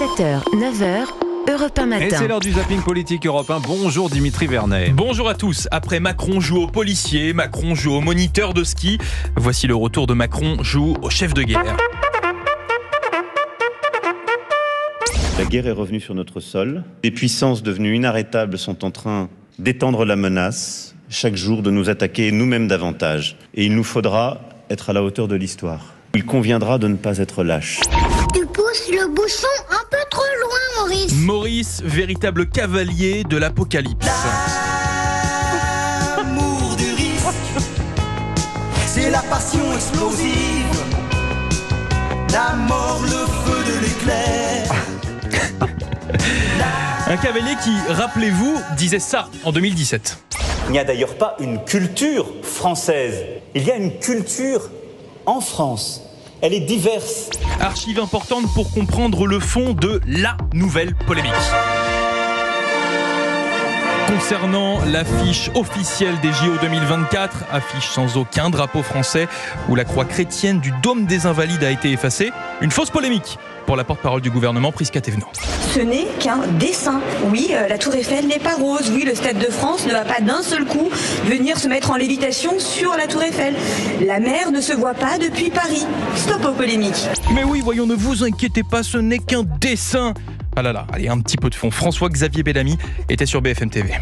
7h, 9h, Europe 1 matin. Et c'est l'heure du zapping politique Europe 1. Bonjour Dimitri Vernet. Bonjour à tous. Après Macron joue au policier, Macron joue au moniteur de ski. Voici le retour de Macron joue au chef de guerre. La guerre est revenue sur notre sol. Des puissances devenues inarrêtables sont en train d'étendre la menace, chaque jour de nous attaquer nous-mêmes davantage. Et il nous faudra être à la hauteur de l'histoire. Il conviendra de ne pas être lâche. Tu pousses le bouchon un peu trop loin, Maurice. Maurice, véritable cavalier de l'apocalypse. L'amour du risque, c'est la passion explosive. La mort, le feu de l'éclair. Un cavalier qui, rappelez-vous, disait ça en 2017. Il n'y a d'ailleurs pas une culture française. Il y a une culture en France. Elle est diverse. Archive importante pour comprendre le fond de la nouvelle polémique. Concernant l'affiche officielle des JO 2024, affiche sans aucun drapeau français, où la croix chrétienne du Dôme des Invalides a été effacée, une fausse polémique pour la porte-parole du gouvernement, Prisca Thévenot. Ce n'est qu'un dessin. Oui, la Tour Eiffel n'est pas rose. Oui, le Stade de France ne va pas d'un seul coup venir se mettre en lévitation sur la Tour Eiffel. La mer ne se voit pas depuis Paris. Stop aux polémiques. Mais oui, voyons, ne vous inquiétez pas, ce n'est qu'un dessin. Ah là là, allez, un petit peu de fond. François-Xavier Bellamy était sur BFM TV.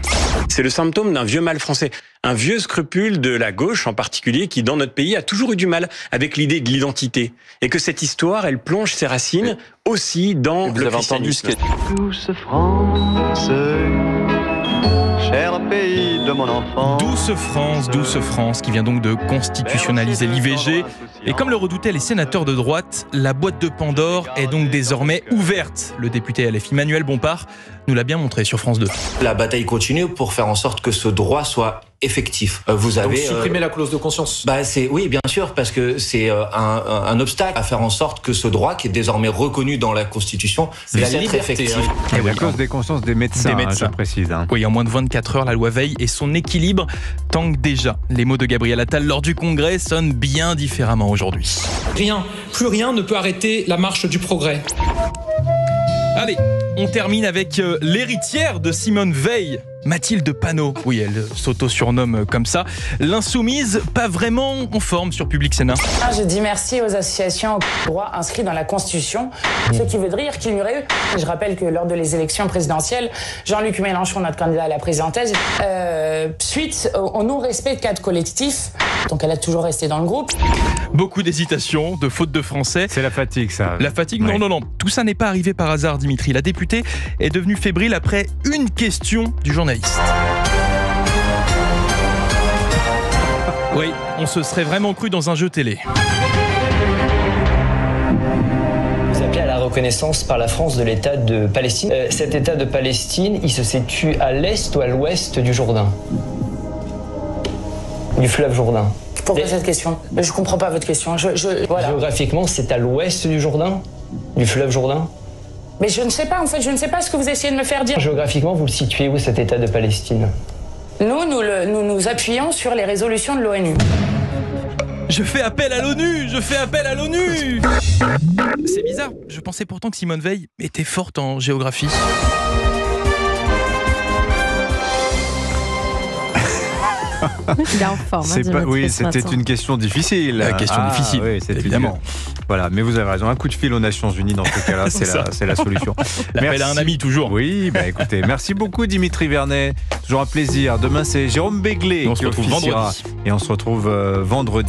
C'est le symptôme d'un vieux mal français, un vieux scrupule de la gauche en particulier qui, dans notre pays, a toujours eu du mal avec l'idée de l'identité. Et que cette histoire, elle plonge ses racines aussi dans le christianisme. Douce France, cher pays de mon enfance. Douce France, qui vient donc de constitutionnaliser l'IVG. Et comme le redoutaient les sénateurs de droite, la boîte de Pandore est donc désormais ouverte. Le député LFI Manuel Bompard nous l'a bien montré sur France 2. La bataille continue pour faire en sorte que ce droit soit effectif. Vous avez donc supprimer la clause de conscience. Oui, bien sûr, parce que c'est un obstacle à faire en sorte que ce droit, qui est désormais reconnu dans la Constitution, puisse être effectif. Et la clause des consciences des médecins, je précise. Oui, en moins de 24 heures, la loi Veil et son équilibre tanguent déjà. Les mots de Gabriel Attal lors du Congrès sonnent bien différemment aujourd'hui. Rien, plus rien ne peut arrêter la marche du progrès. Allez, on termine avec l'héritière de Simone Veil, Mathilde Panot. Oui, elle s'auto-surnomme comme ça. L'insoumise, pas vraiment en forme sur Public Sénat. Je dis merci aux associations droits inscrits dans la Constitution, ce qui veut dire qu'il y aurait eu. Je rappelle que lors de les élections présidentielles, Jean-Luc Mélenchon, notre candidat à la présidentielle, suite au non-respect de cadres collectifs, donc elle a toujours resté dans le groupe. Beaucoup d'hésitations, de fautes de français. C'est la fatigue, ça. La fatigue, ouais. Non. Tout ça n'est pas arrivé par hasard, Dimitri. La députée est devenue fébrile après une question du journaliste. Oui, on se serait vraiment cru dans un jeu télé. Vous appelez à la reconnaissance par la France de l'État de Palestine. Cet État de Palestine, il se situe à l'est ou à l'ouest du Jourdain? Du fleuve Jourdain. Pourquoi cette question? Je comprends pas votre question. Voilà. Géographiquement, c'est à l'ouest du Jourdain? Du fleuve Jourdain? Mais je ne sais pas, en fait, je ne sais pas ce que vous essayez de me faire dire. Géographiquement, vous le situez où, cet État de Palestine? Nous appuyons sur les résolutions de l'ONU. Je fais appel à l'ONU. C'est bizarre, je pensais pourtant que Simone Veil était forte en géographie. Il est en forme. Oui, c'était une question difficile. Difficile, oui, c'est évidemment. Voilà, mais vous avez raison. Un coup de fil aux Nations Unies dans ce cas-là, c'est la solution. L'appel à un ami toujours. Oui, écoutez, merci beaucoup Dimitri Vernet. Toujours un plaisir. Demain, c'est Jérôme Béglé qui officiera. Et on se retrouve vendredi.